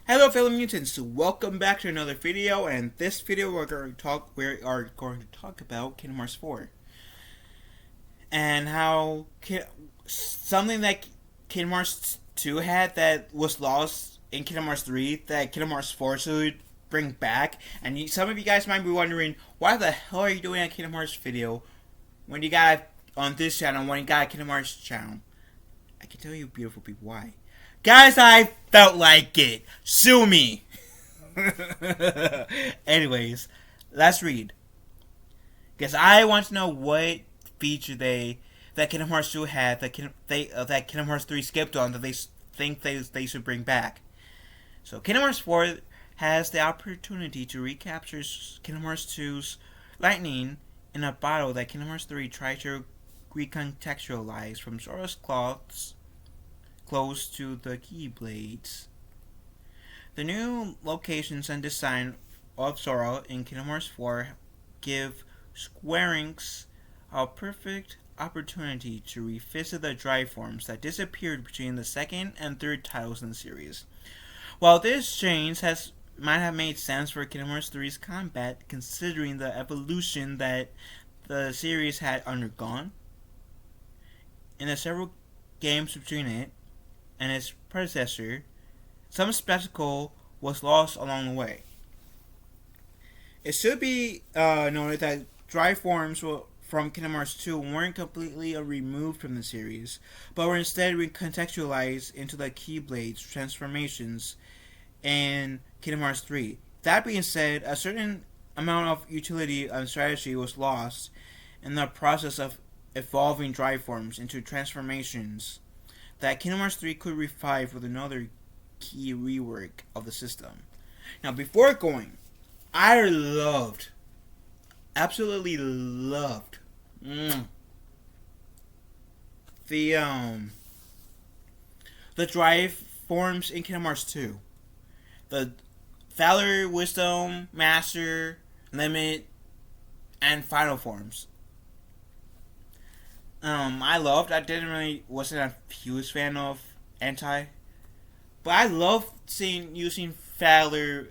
Hello fellow mutants, welcome back to another video, and this video we are going to talk about Kingdom Hearts 4. And how something that Kingdom Hearts 2 had that was lost in Kingdom Hearts 3 that Kingdom Hearts 4 should bring back. And some of you guys might be wondering, why the hell are you doing a Kingdom Hearts video when you got on this channel, when you got a Kingdom Hearts channel? I can tell you beautiful people why. Guys, I felt like it. Sue me. Anyways, let's read. Because I want to know what feature that Kingdom Hearts 2 had that Kingdom Hearts 3 skipped on that they think they should bring back. So Kingdom Hearts 4 has the opportunity to recapture Kingdom Hearts 2's lightning in a bottle that Kingdom Hearts 3 tried to recontextualize from Sora's claws close to the Keyblades. The new locations and design of Sora in Kingdom Hearts 4 give Square Enix a perfect opportunity to revisit the drive forms that disappeared between the second and third titles in the series. While this change might have made sense for Kingdom Hearts 3's combat, considering the evolution that the series had undergone, in the several games between it and its predecessor, some spectacle was lost along the way. It should be noted that drive forms from Kingdom Hearts 2 weren't completely removed from the series, but were instead recontextualized into the Keyblades transformations in Kingdom Hearts 3. That being said, a certain amount of utility and strategy was lost in the process of evolving drive forms into transformations that Kingdom Hearts 3 could revive with another key rework of the system. Now, before going, I absolutely loved the drive forms in Kingdom Hearts 2. The Valor, Wisdom, Master, Limit, and Final forms. Wasn't a huge fan of Anti, but I love using Valor,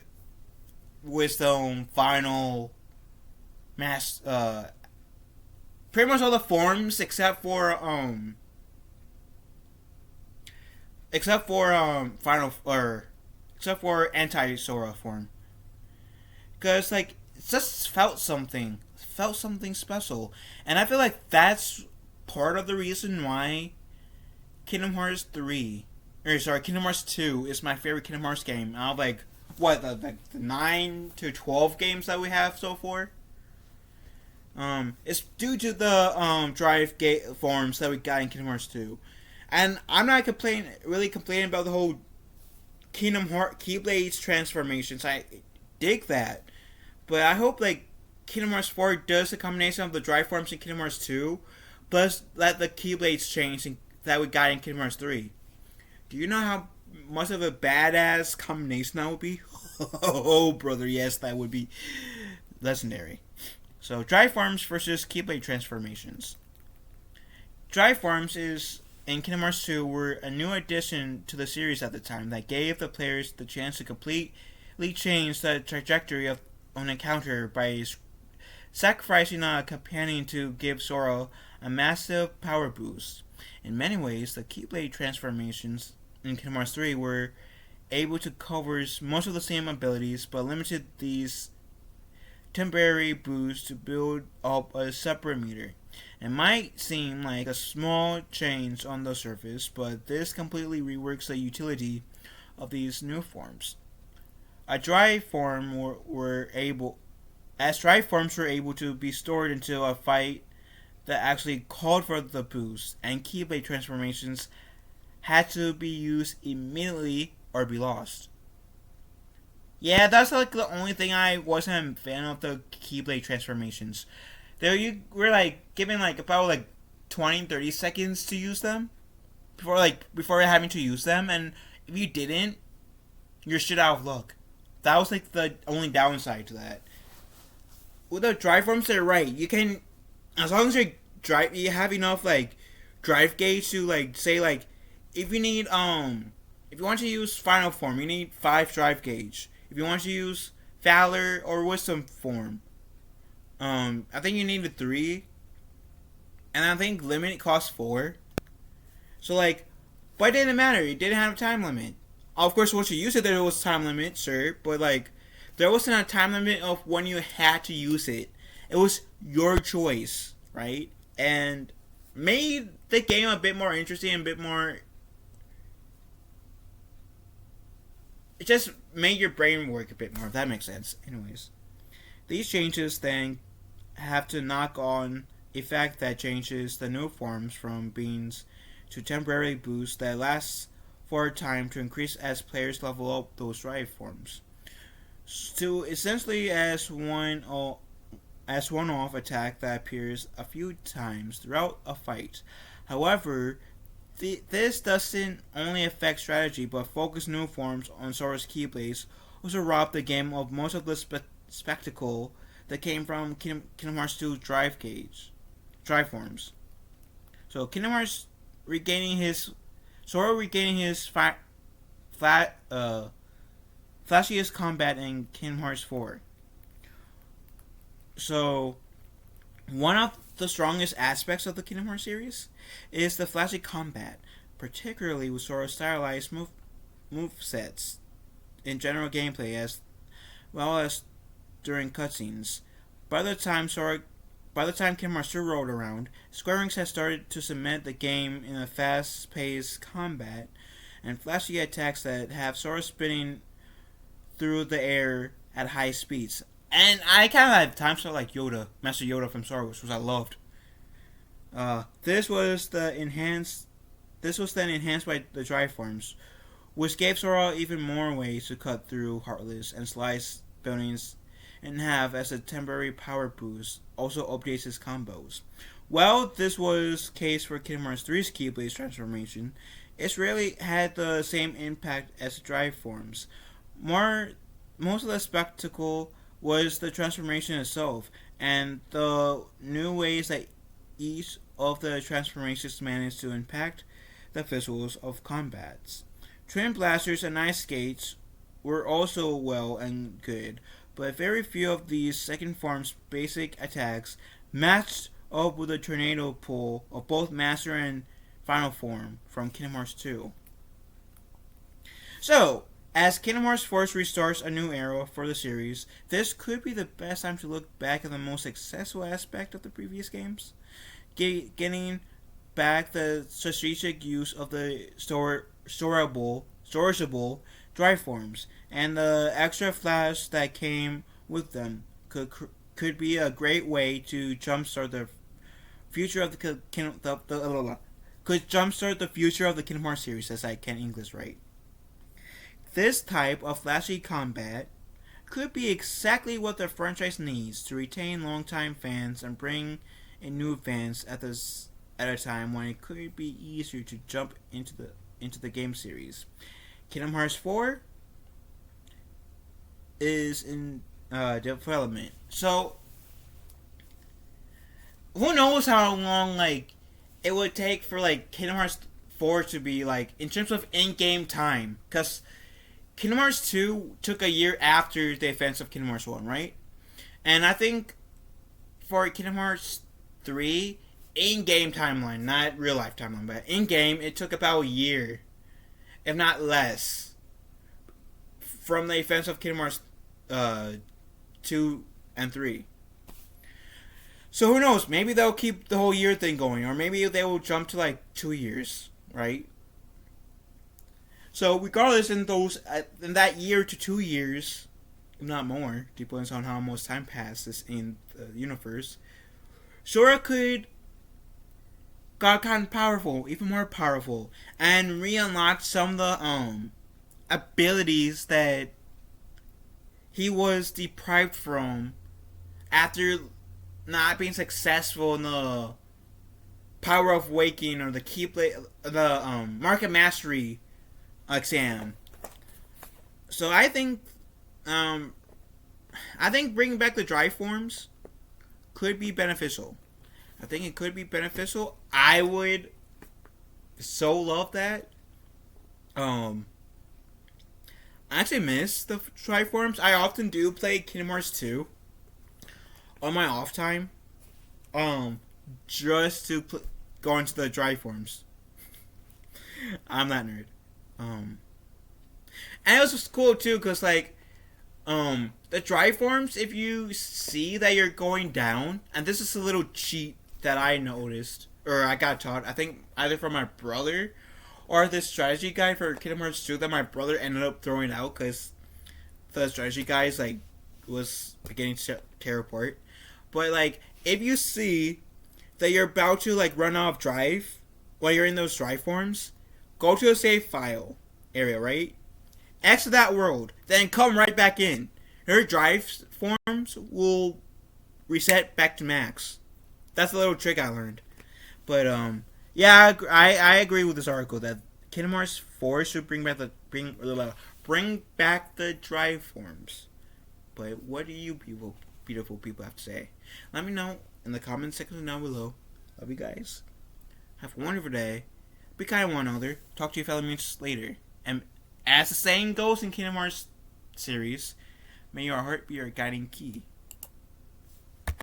Wisdom, Final, pretty much all the forms except for Final except for Anti-Sora form, because like it just felt something special, and I feel like that's part of the reason why Kingdom Hearts 2 is my favorite Kingdom Hearts game out of the 9 to 12 games that we have so far. It's due to the drive forms that we got in Kingdom Hearts 2. And I'm not really complaining about the whole Kingdom Hearts Keyblades transformations. I dig that. But I hope Kingdom Hearts 4 does a combination of the drive forms in Kingdom Hearts 2 plus let the Keyblades change that we got in Kingdom Hearts 3. Do you know how much of a badass combination that would be? Oh, brother, yes, that would be legendary. So, drive forms versus Keyblade transformations. Drive forms in Kingdom Hearts 2 were a new addition to the series at the time that gave the players the chance to completely change the trajectory of an encounter by sacrificing a companion to give Sora a massive power boost. In many ways, the Keyblade transformations in Kingdom Hearts 3 were able to cover most of the same abilities, but limited these temporary boosts to build up a separate meter. It might seem like a small change on the surface, but this completely reworks the utility of these new forms. Drive forms were able to be stored until a fight that actually called for the boost, and Keyblade transformations had to be used immediately or be lost. Yeah, that's the only thing I wasn't a fan of the Keyblade transformations. You were given about 20-30 seconds to use them before having to use them, and if you didn't, you're shit out of luck. That was the only downside to that. With the drive forms, they're right. You can, as long as you have enough drive gauge to say if you need if you want to use Final Form, you need 5 Drive Gauge. If you want to use Valor or Wisdom Form, I think you need a 3. And I think limit costs 4. So like, but it didn't matter. It didn't have a time limit. Of course, once you use it, there was a time limit, sure. But like, there wasn't a time limit of when you had to use it. It was your choice, right? And made the game a bit more interesting, a bit more. It just made your brain work a bit more, if that makes sense. Anyways, these changes then have to knock on effect that changes the new forms from beans to temporary boosts that lasts for a time to increase as players level up those drive forms. To essentially as one-off attack that appears a few times throughout a fight. However, this doesn't only affect strategy, but focus new forms on Sora's Keyblades also rob the game of most of the spectacle that came from Kingdom Hearts 2 drive forms. So Kingdom Hearts Sora regaining his flashiest combat in Kingdom Hearts 4. So, one of the strongest aspects of the Kingdom Hearts series is the flashy combat, particularly with Sora's stylized movesets in general gameplay as well as during cutscenes. By the time Kingdom Hearts 2 rolled around, Square Enix had started to cement the game in a fast-paced combat and flashy attacks that have Sora spinning through the air at high speeds. And I kind of had time slot like Yoda, Master Yoda from Star Wars, which I loved. This was then enhanced by the drive forms, which gave Sora even more ways to cut through Heartless and slice buildings in half as a temporary power boost. Also updates his combos. While this was case for Kingdom Hearts 3's Keyblade transformation, it's rarely had the same impact as the drive forms. Most of the spectacle was the transformation itself, and the new ways that each of the transformations managed to impact the visuals of combats. Twin blasters and ice skates were also well and good, but very few of these second forms' basic attacks matched up with the tornado pull of both Master and Final Form from Kingdom Hearts 2. So, as Kingdom Hearts 4 restarts a new era for the series, this could be the best time to look back at the most successful aspect of the previous games. Getting back the strategic use of the storageable drive forms and the extra flash that came with them could be a great way to jumpstart the future of the future of the Kingdom Hearts series, as I can English right. This type of flashy combat could be exactly what the franchise needs to retain longtime fans and bring in new fans at a time when it could be easier to jump into the game series. Kingdom Hearts 4 is in development, so who knows how long it would take for Kingdom Hearts 4 to be in terms of in-game time, because Kingdom Hearts 2 took a year after the events of Kingdom Hearts 1, right? And I think for Kingdom Hearts 3, in-game timeline, not real-life timeline, but in-game, it took about a year, if not less, from the events of Kingdom Hearts 2 and 3. So who knows? Maybe they'll keep the whole year thing going, or maybe they will jump to 2 years, right? So regardless, in that year to 2 years, if not more, depends on how much time passes in the universe, Sora got kind of powerful, even more powerful, and re-unlocked some of the abilities that he was deprived from after not being successful in the Power of Waking or the Keyblade, the Market Mastery exam. So I think bringing back the drive forms could be beneficial. I think it could be beneficial. I would so love that. I actually miss the Triforms. I often do play Kingdom Hearts 2 on my off time, just to go into the Triforms. I'm that nerd. And it was just cool too, cause like, the Triforms, if you see that you're going down, and this is a little cheat that I noticed, or I got taught, I think either from my brother, or this strategy guide for Kingdom Hearts 2 that my brother ended up throwing out, because the strategy guys, like, was beginning to tear apart. But, like, if you see that you're about to, like, run out of drive while you're in those drive forms, go to a save file area, right? Exit that world, then come right back in. Your drive forms will reset back to max. That's a little trick I learned. But yeah, I agree with this article that Kingdom Hearts 4 should bring back the drive forms. But what do you beautiful people have to say? Let me know in the comment section down below. Love you guys. Have a wonderful day. Be kind to one another. Talk to your fellow mutants later. And as the saying goes in Kingdom Hearts series, may your heart be your guiding key.